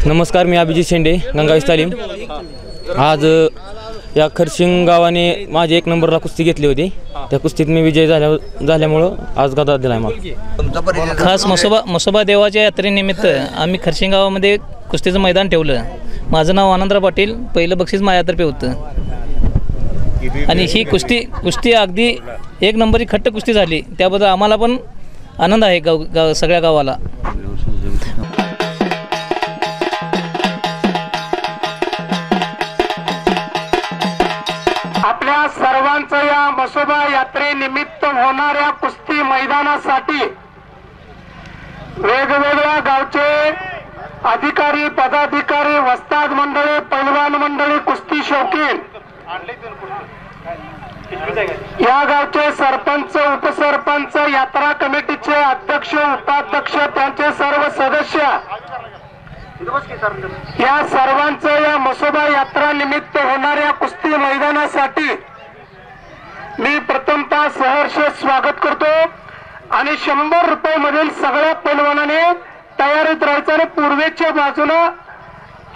नमस्कार, मी अभिजित शेंडे, गंगावीस तालीम। आज या खरशिंग गावाने माझे 1 नंबरला कुस्ती घेतली होती। त्या कुस्तीत मी विजय झाल्यामुळं आज गदा दिला मला। खास मसोबा देवाच्या यात्रेनिमित्त आम्ही खरशिंग गावामध्ये कुस्तीचं मैदान ठेवलं। माझं नाव आनंदराव पाटील, पहिलं बक्षीस माझ्यातर्फे होतं आणि ही कुस्ती अगदी 1 नंबरची खट्ट कुस्ती झाली। त्याबद्दल आम्हाला पण आनंद आहे सगळ्या गावाला। आपल्या सर्वांचं या मसोबा यात्रेनिमित्त होणाऱ्या कुस्ती मैदानासाठी वेगवेगळ्या गावचे अधिकारी, पदाधिकारी, वस्ताद मंडळी, पैलवान मंडळी, कुस्ती शौकीन, या गावचे सरपंच, उपसरपंच, यात्रा कमिटीचे अध्यक्ष, उपाध्यक्ष, त्यांचे सर्व सदस्य, या सर्वांचं या मसोबा यात्रा निमित्त होणाऱ्या कुस्ती मैदानासाठी मी प्रथमतः सहर्ष स्वागत करतो आणि 100 रुपये मधील सगळ्या पैलवानाने तयारीत राहायचं आणि पूर्वेच्या बाजूला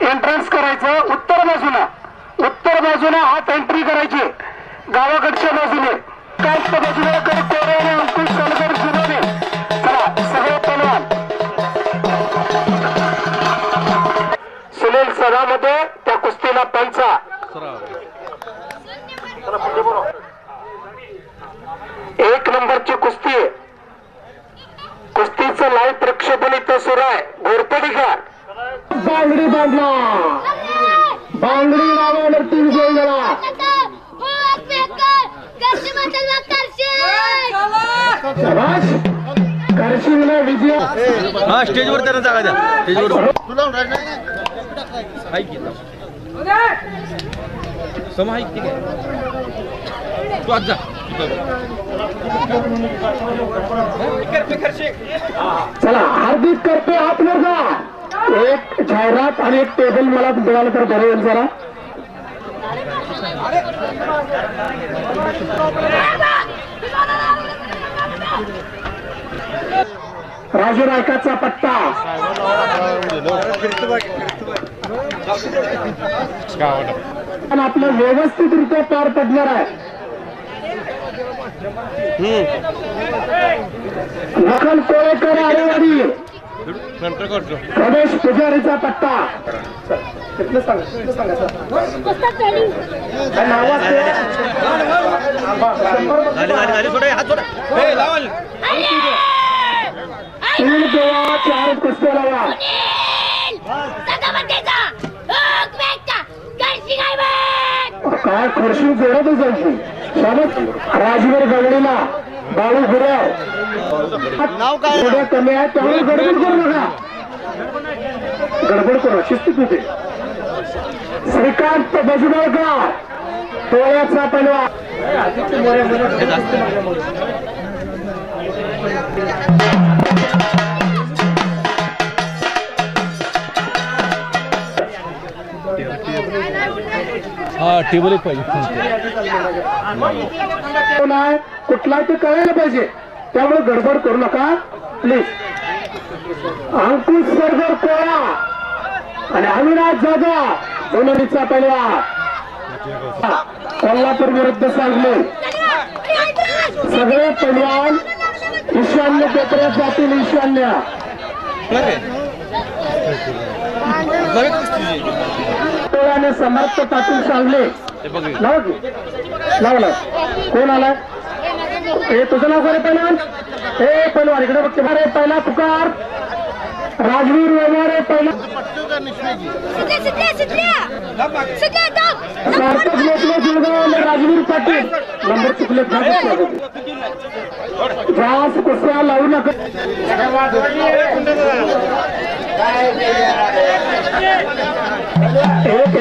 एंट्रन्स करायचं, उत्तर बाजूला हात एंट्री करायची, गावाकडच्या बाजूने कास्त बाजूला अंकुश कलगर जुनोने। चला सगळे पैलवान सुनील सभामध्ये त्या कुस्तीला पंचा। 1 नंबरची कुस्ती, कुस्तीचं लाईव्ह प्रक्षेपण इथं सुरू आहे। घोरपडीकर बांगडी बांधला, बांगडी नावावरती विजय झाला। करशिंगला विजय। हा स्टेजवर त्यांना जागा द्या, स्टेजवर समाहिक ठीक आहे, तू आज जा। चला हार्दिक करते आपल्याला एक जाहिरात आणि एक टेबल मला मिळालं तर बरं होईल जरा। राजू नायकाचा पट्टा आपलं व्यवस्थितरित्या पार पडणार आहे। लखन कोळेकर आरेवाडी, प्रदेश पुजारीचा पट्टा। तीन गोवा 4 कुस्त्या लावा। काय खर्शी जोरातच जायची। राजवीर गवळीला बाळू गुराव नाव काय थोडं कमी आहे, त्यामुळे गडबड करू नका, गडबड करू, शिस्तीत होते। श्रीकांत बजबळकर टोळ्याचा पैलवान। हा टेबल एक पाहिजे, कुठला ते कळायला पाहिजे, त्यामुळे गडबड करू नका प्लीज। अंकुश सरगर कोळा आणि अविनाश जाधव सोनरीचा पैलवान। कोल्हापूर विरुद्ध सांगली, सगळे पैलवान ईशान्य कोपऱ्यात जातील। ईशान्य टोळ्याने समर्थ पाटील सांगले लावलं। कोण आलाय? हे तुझं नाव करे पैलवान? हे पैलवान इकडे बघते बरे। पहिला पुकार राजवीर व्यवहारे, पहिला राजवीर पाटील नंबर चुकले, जास्त कुस्त्या लावू नका। एक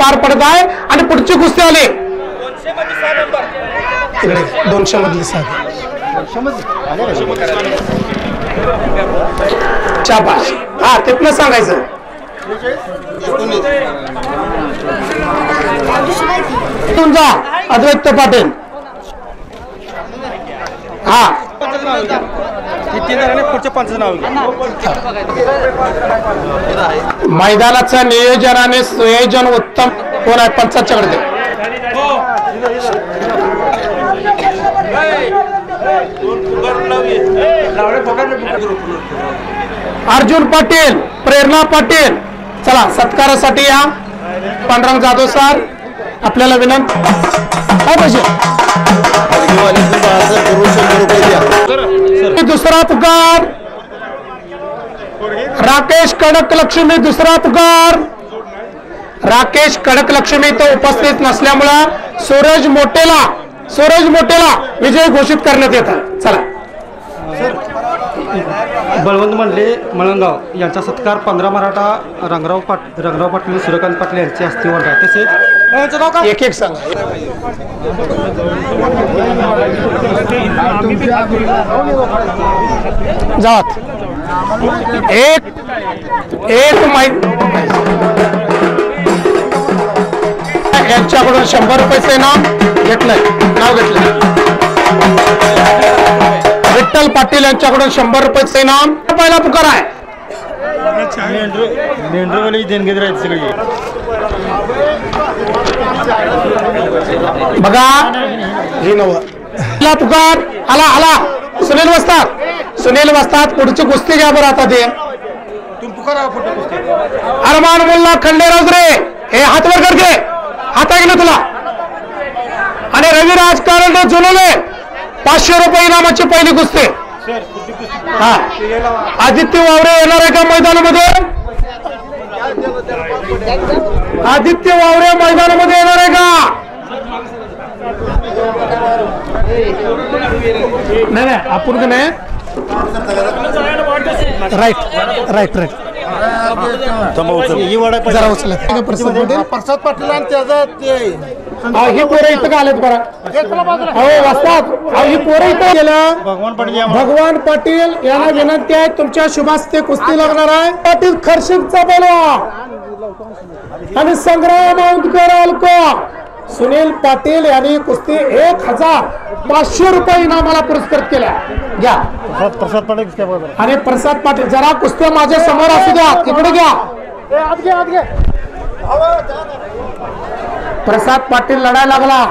पार पडत आहे आणि पुढची कुस्ती आली 200 मधली शाबाश. हा तिथनं सांगायचं तुमचा अद्वैत पाटील. हा मैदानाचं नियोजन आणि सुयोजन उत्तम कोण आहे पंचाच्याकडे. अर्जुन पाटील, प्रेरणा पाटील, चला सत्कारासाठी या. पांडुरंग जाधव सर आपल्याला विनंती. काय पाहिजे दुसरा पुकार राकेश कडक लक्ष्मी. दुसरा पुकार राकेश कडक लक्ष्मी तो उपस्थित नसल्यामुळं सूरज मोटेला विजय घोषित करण्यात येतात. चला बळवंत मंडले मळंगाव यांचा सत्कार 15 मराठा रंगराव पाटील सूर्यकांत पाटील यांचे हस्ते होणार आहे. तसेच एक एक सांगा. जात एक यांच्याकडून 100 रुपयाचे नाव घेतलंय. विठ्ठल पाटील यांच्याकडून 100 रुपयाचे इनाम. पहिला पुकार आहे बघा हे नव. पहिला पुकार आला सुनील वस्ताद पुढची कुस्ती घ्या बरं. आता ते अरमान मुल्ला खंडेराव रे हे हात वर कर घे. हात ऐकलं तुला. आणि रविराज कारंडे जुनले 500 रुपये इनामाची पहिली कुस्ती. हा आदित्य वावरे येणार आहे का मैदानामध्ये. आदित्य वावरे मैदानामध्ये येणार आहे का. नाही आपण नाही. राईट जरा उचला. प्रसाद पाटील आणि त्याचा ते ही पोरं इथं का आलेत बरं. हो वाचतात. ही पोरं इथं गेलं. भगवान पाटील यांना विनंती आहे तुमच्या शुभास्ते कुस्ती लागणार आहे. पाटील खर्शिकचा बोलवा आणि संग्राम औंधकर सुनील पाटील यांनी कुस्ती 1500 रुपये इनामाला पुरस्कृत केल्या. घ्या प्रसाद पाटील आणि प्रसाद पाटील जरा कुस्त्या माझ्या समोर असू द्या. तिकडे घ्या. प्रसाद पाटील लढायला लागला.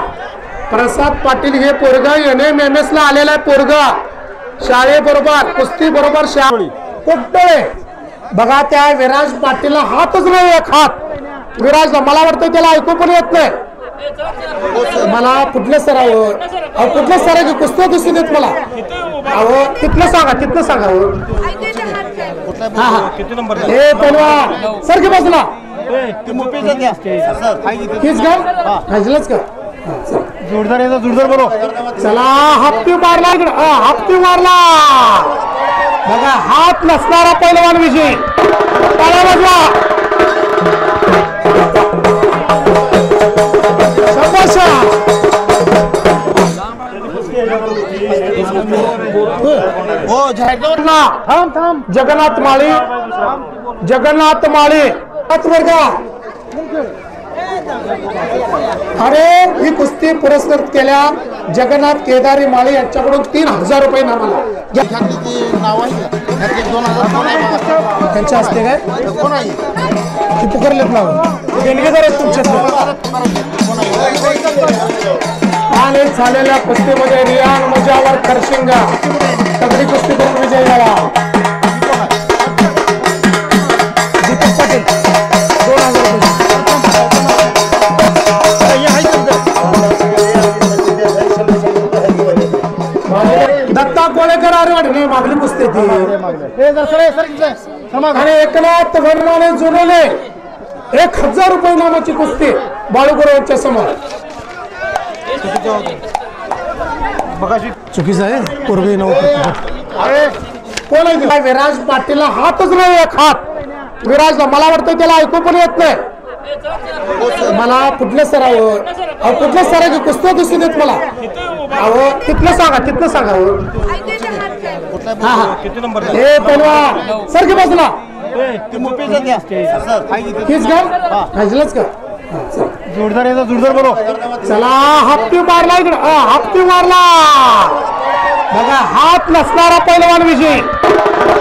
प्रसाद पाटील हे पोरग NMMS ला आलेला आहे. पोरग शाळेबरोबर कुस्ती बरोबर कुठे बघा. त्या विराज पाटीलला हातच नाही. एक हात विराजला मला वाटतं त्याला ऐकू पण येत नाही. मला कुठल्या सरावर कुठल्या सराची कुस्त्या दिसून देत मला. अहो तिथलं सांगा. हे पहिलवान सर की बाजूला जोरदार बरोबर. चला हप्ती मारला इकडे. हप्ती मारला बघा. हात नसणारा पहिलवान विजय. जगन्नाथ माळी वर्गा. अरे ही कुस्ती पुरस्कृत केल्या जगन्नाथ केदारी माळी यांच्याकडून 3000 रुपये नावाला. त्यांच्या हस्ते काय पुकारलेत नाव देणगीदार आहेत तुमच्या. आणि झालेल्या कुस्तीमध्ये रियान मुजावर खरशिंगा तगडी कुस्ती करून विजय झाला. दीपक पाटील 2000 दत्ता कोळेकर आरवाड नाही मागली कुस्ती ती. आणि एकनाथ वर्माने जुनले 1000 रुपये नामाची कुस्ती बाळूगुरू यांच्या समोर. चुकीचं आहे. पूर्वी कोण आहे विराज पाटीलला हातच नाही. एक हात विराजला मला वाटतं त्याला ऐकू पण येत नाही. मला कुठल्या स्तरावर अहो कुठल्या स्तराची कुस्त्या दिसून देत मला अहो तिथलं सांगा हो. हा हा हे पहिलवान सर की बाजूला हीच का खायचलंच का जोरदार याचा जोरदार बोलो. चला हापटी मारला इकडे हापटी मारला बघा हात नसणारा पहिलवान विजय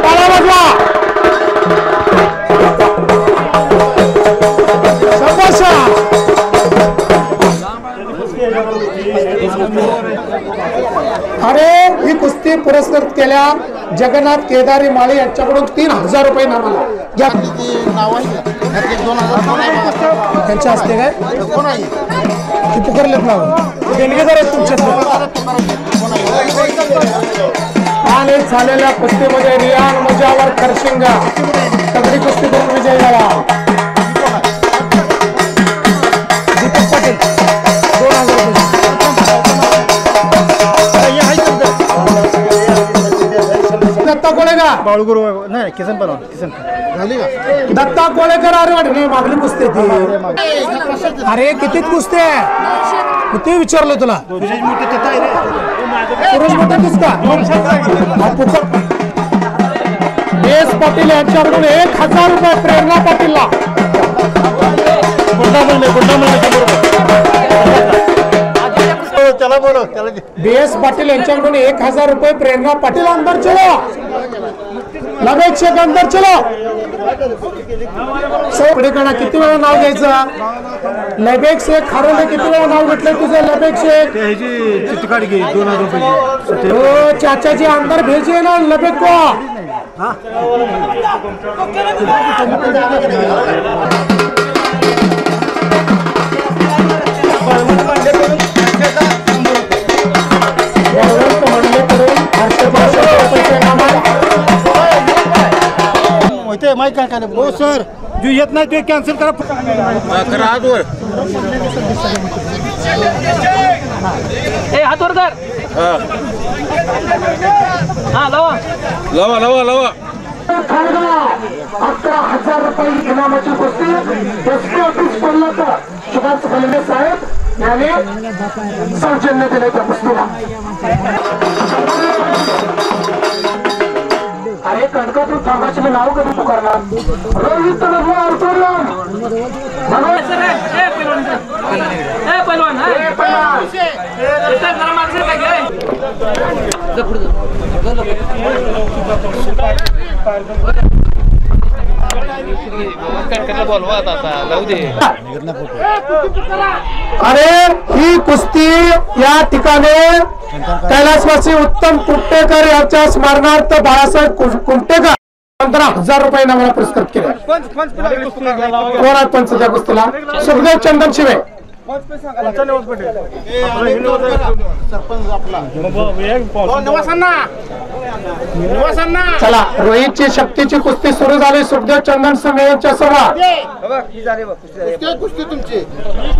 टाळ्या वाजवा. अरे ही कुस्ती पुरस्कृत केल्या जगन्नाथ केदारी माळी यांच्याकडून 3000 रुपये नामाला घ्या. त्यांच्या हस्ते काय ती पुकारलेत ना देणगेदार आहेत तुमच्यात. आणि झालेल्या कुस्तीमध्ये रियान मुजावर खरशिंगा तगडी कुस्ती करून विजय झाला. दीपक पाटील 2000 रुपये. दत्ता कोळेकर बाळूगुरू नाही किसन पण किसन दत्ता कोळेकर अरे वाट नाही मागली कुस्ती ती. अरे किती कुस्ती आहे किती विचारलं तुला सुरेश मोठे कुस्ता एस पाटील यांच्याकडून 1000 रुपये प्रेरणा पाटीलला. त्याला बोलो बीएस पाटील यांच्याकडून 1000 रुपये प्रेरणा पाटील. अंदर चलो लगेच शेख अंदर चलो. पुढेकडा किती वेळा नाव घ्यायचं लबेक शेख खारोले किती वेळा नाव घेतलं तुझं लबेक शेख चिठ्ठी घे 2000 रुपये. हो चाचाजी अंदर भेजिए ना लबेक को. माहिती काय काय हो सर जो येत नाही ते कॅन्सल करा आजवर. ए हात वर कर. हा लावा 11,000 रुपये इनामाची कुस्ती एसपी ऑफिस पडलं सुभाष फलमे साहेब यांनी सौजन्य दिले त्या कुस्तीला. अरे कणकातून थांबाची मी नाव कधी पुकारणार रोहित अरे ही कुस्ती या ठिकाणी कैलासवासी उत्तम कुमटेकर यांच्या स्मरणार्थ बाळासाहेब कुमटेकर 15,000 रुपये नावाला पुरस्कृत केले. कोण पंच त्या कुस्तीला सुखदेव चंदन शिवे. चला रोहितची शक्तीची कुस्ती सुरू झाली. सुखदेव चंदन शिवे यांच्या समोर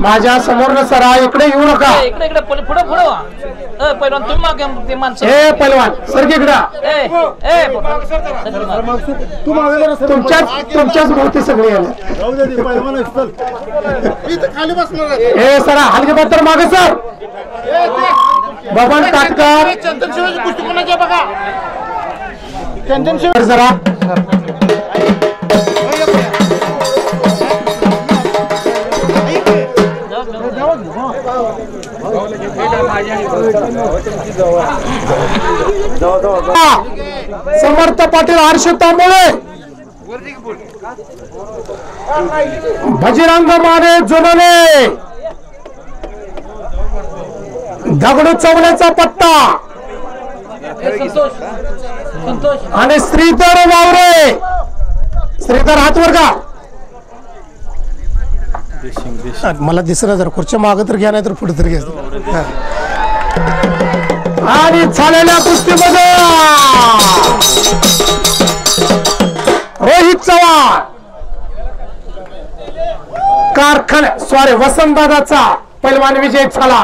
माझ्या समोर सरा इकडे येऊ नका. इकडे पुढे पहिलवान तुम्ही मागे माणसं हे पहिलवान सरकीकडे तुमच्याच भोवती सगळे हे सरा हलके पत्तर मागे सर. बबन काटकर जरा समर्थ पाटील हर्ष तांबोळे भजीरंग माने जुनले दगडू चवण्याचा पट्टा आणि श्रीधर वावरे. श्रीधर हात वर का मला दिसलं जर खुर्च्या माग तर घ्या नाही तर पुढे तर घ्या. आणि झालेल्या कुस्तीमध्ये रोहित चव्हाण कारखाना वसंतदादाचा पैलवान विजय झाला.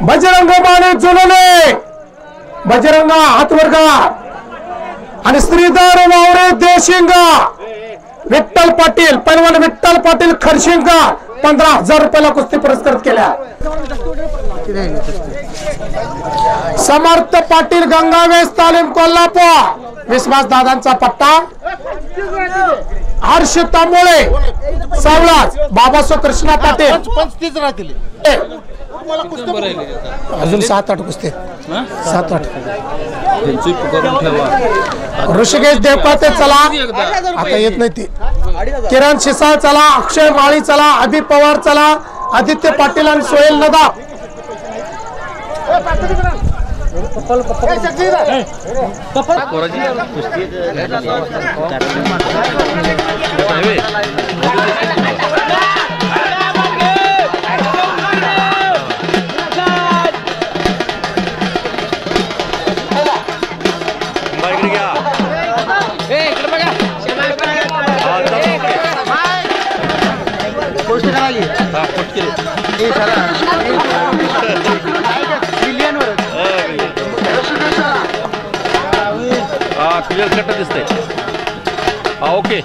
बजरंग माने जुलले बजरंगा हातवर्गा आणि श्रीधर वावरे देशिंगा विठ्ठल पाटील पैलवान विठ्ठल पाटील खरशिंगगाव 15,000 रुपयाला कुस्ती पुरस्कृत केल्या. समर्थ पाटील गंगावेस तालीम कोल्हापूर विश्वास दादांचा पट्टा. हर्ष तांबोळे सावळाच बाबासो कृष्णा पाटील अजून 7-8 कुस्ती 7-8. ऋषिकेश देवपाते चला आता येत नाही ती. किरण शिसाळ चला, अक्षय माळी चला, अभित पवार चला, आदित्य पाटील आणि सोहेल नदा. क्लिअर कट दिसतंय. ओके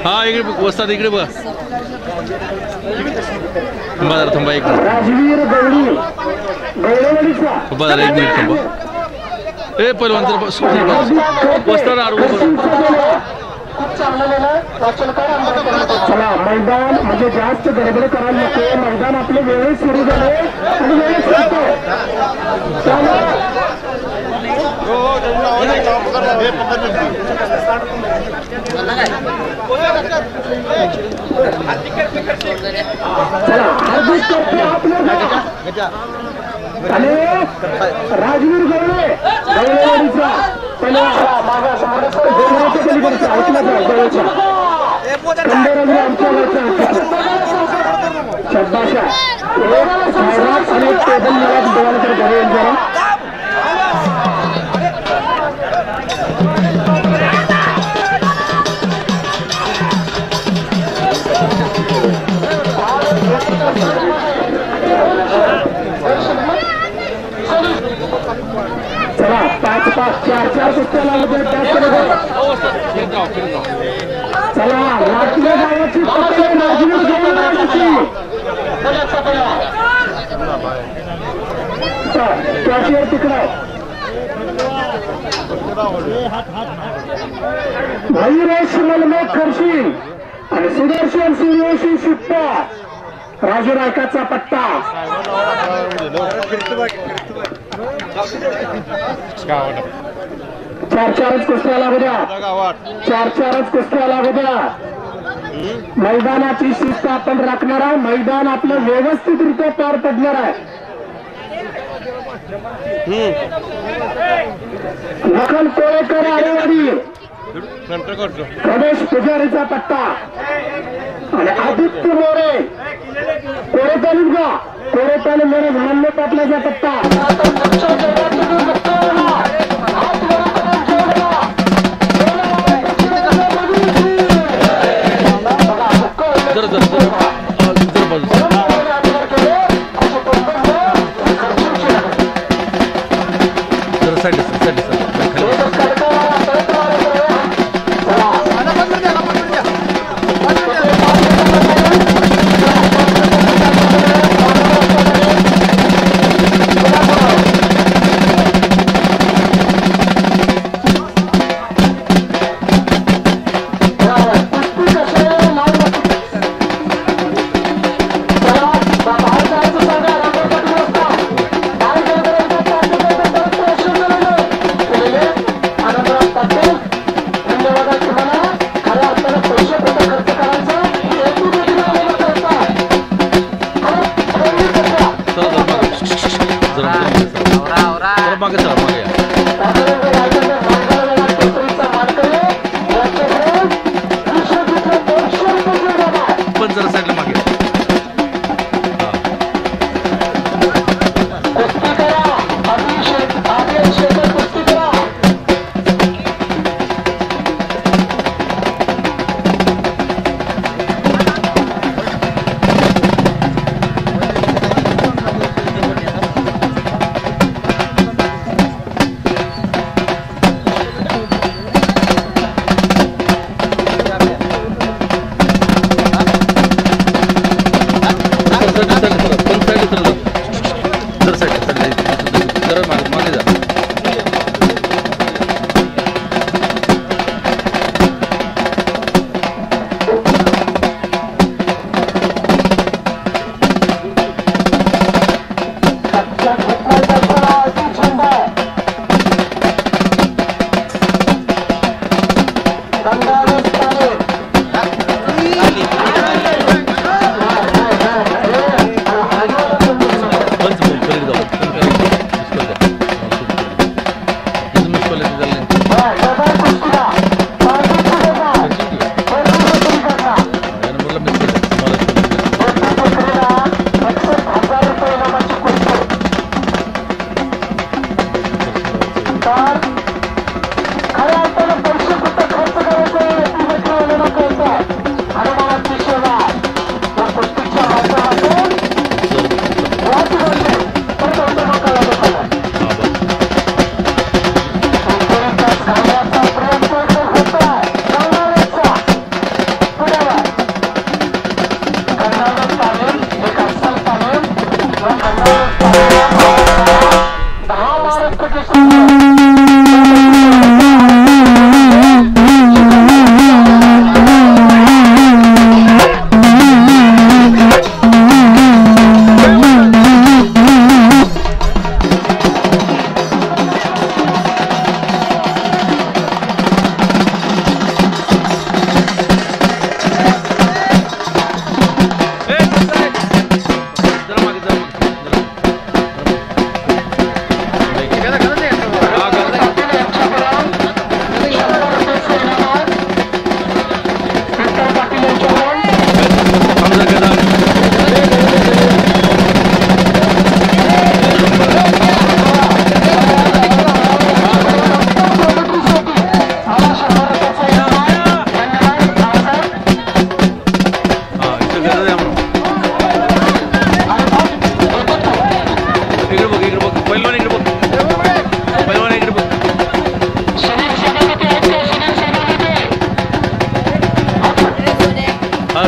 हा इकडे वस्तात इकडे बघा. थांबा एक मिनिट थांबा. ए पहिलवान वस्तात मैदान म्हणजे जास्त गडबड करायला नको. मैदान आपले वेळेत सुरू झाले आणि वेळेत आणि राजवीर गवळे गवळेवाडीचा शब्दाशा आणि टेबल मला डोळ्यानंतर घरी येईल जरा. चला 5-5 4-4 कुस्त्या लागत. चला राजवीर गावाची त्याशिवाय तिकडं भाईरेश मलमे खर्शी आणि सुदर्शन सूर्यवंशी शिप्पा राजू नायकाचा पट्टा. 4-4च कुस्त्या लागू द्या. 4-4च कुस्त्या लागू द्या. मैदानाची शिस्त आपण राखणार आहे. मैदान आपलं व्यवस्थितरित्या पार पडणार आहे. लखन कोळेकर आरेवाडी गणेश पुजारीचा पट्टा आणि आदित्य मोरे कोरेतालुका मोरे मान्य पाटलाचा पट्टा. मागे चला, मागे या. पण जरा साईडला मागे या.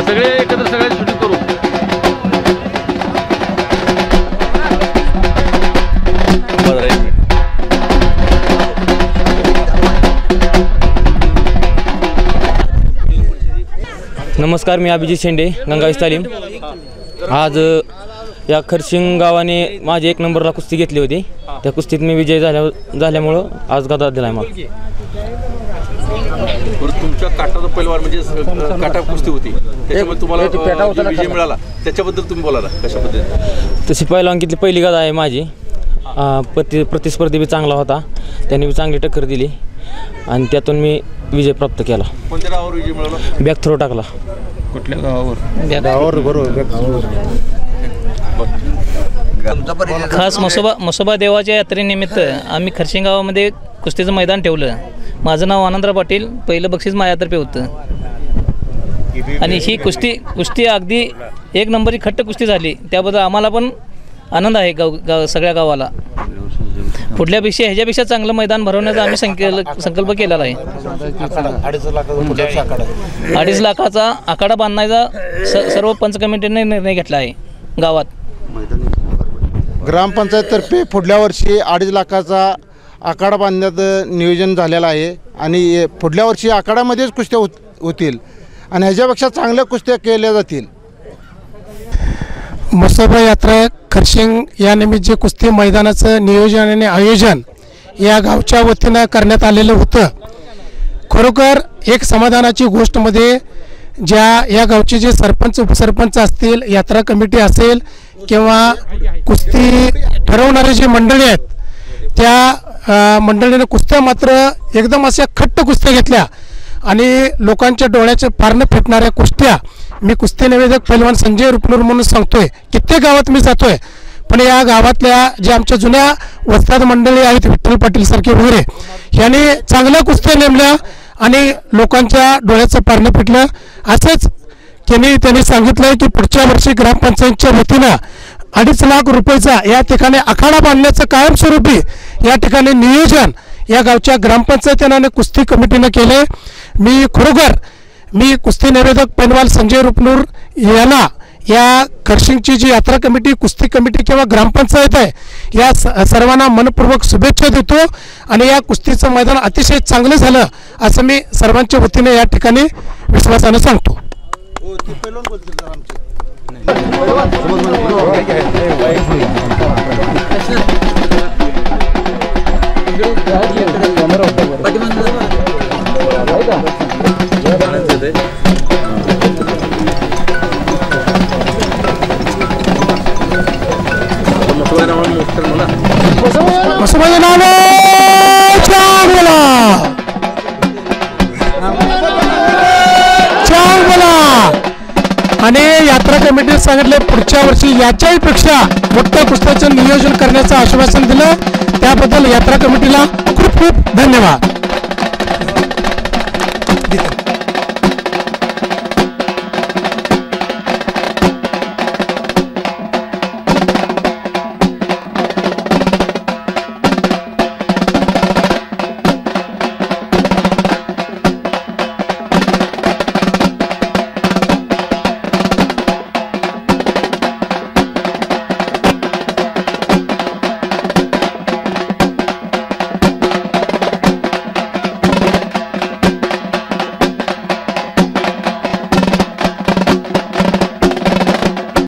सगळे एकत्र सगळे शूटिंग करू. नमस्कार, मी अभिजित शेंडे, गंगावीस तालीम. आज या खरशिंग गावाने माझी 1 नंबरला कुस्ती घेतली होती. त्या कुस्तीत मी विजय झाल्यामुळं आज गदा दिला आहे मला. तुमच्या काटाचा पहिलवान म्हणजे काटा कुस्ती होती, त्याच्यामध्ये तुम्हाला विजय मिळाला, त्याच्याबद्दल तुम्ही बोला ना, कशा पद्धतीने? तशी पहिलवानकीतली पहिली गदा आहे माझी. प्रतिस्पर्धी बी चांगला होता, त्यांनी बी चांगली टक्कर दिली आणि त्यातून मी विजय प्राप्त केला. कोणत्या गावावर विजय मिळाला? बॅक थ्रो टाकला. कुठल्या गावावर? गावावर बरोबर. खास मसोबा देवाच्या यात्रेनिमित्त आम्ही खरशिंग गावामध्ये कुस्तीचं मैदान ठेवलं. माझं नाव आनंदराव पाटील, पहिलं बक्षीस माझ्यातर्फे होतं आणि ही कुस्ती अगदी 1 नंबरची खट्ट कुस्ती झाली. त्याबद्दल आम्हाला पण आनंद आहे सगळ्या गावाला. पुढल्यापेक्षा ह्याच्यापेक्षा चांगलं मैदान भरवण्याचा आम्ही संकल्प केलेला आहे. 2.5 लाखाचा आखाडा बांधण्याचा सर्व पंच कमिटीने निर्णय घेतला आहे गावात. ग्रामपंचायततर्फे पुढल्या वर्षी 2.5 लाखाचा आखाडा बांधण्याचं नियोजन झालेलं आहे आणि पुढल्या वर्षी आखाड्यामध्येच कुस्त्या होतील आणि ह्याच्यापेक्षा चांगल्या कुस्त्या केल्या जातील. मसोबा यात्रा खरशिंग या निमित्त जे कुस्ती मैदानाचं नियोजन आणि आयोजन या गावच्या वतीनं करण्यात आलेलं होतं. खरोखर एक समाधानाची गोष्टमध्ये ज्या या गावचे जे सरपंच उपसरपंच असतील, यात्रा कमिटी असेल किंवा कुस्ती ठरवणारे जे मंडळी आहेत, त्या मंडळीने कुस्त्या मात्र एकदम अशा खट्ट कुस्त्या घेतल्या आणि लोकांच्या डोळ्याचे पारणं फिटणाऱ्या कुस्त्या. मी कुस्ती निवेदक पैलवान संजय रुपनूर म्हणून सांगतोय, कित्येक गावात मी जातोय, पण या गावातल्या जे आमच्या जुन्या वस्ताद मंडळी आहेत विठ्ठल पाटील सारखे वगैरे यांनी चांगल्या कुस्त्या नेमल्या आणि लोकांच्या डोळ्याचं पारणं फिटलं. असंच त्यांनी सांगितलंय की पुढच्या वर्षी ग्रामपंचायतच्या वतीनं 2.5 लाख रुपयाचा या ठिकाणी आखाडा बांधण्याचं कायमस्वरूपी या ठिकाणी नियोजन या गावच्या ग्रामपंचायतीने कुस्ती कमिटीनं केले. मी कुस्ती निवेदक पैलवान संजय रुपनूर यांना या खरशिंगची जी यात्रा कमिटी, कुस्ती कमिटी किंवा ग्रामपंचायत आहे या सर्वांना मनपूर्वक शुभेच्छा देतो आणि या कुस्तीचं मैदान अतिशय चांगलं झालं असं मी सर्वांच्या वतीने या ठिकाणी विश्वासानं सांगतो. आणि यात्रा कमिटीने सांगितले पुढच्या वर्षी याच्याही पेक्षा मोठ्या कुस्त्याचं नियोजन करण्याचं आश्वासन दिलं. त्याबद्दल यात्रा कमिटीला खूप खूप धन्यवाद.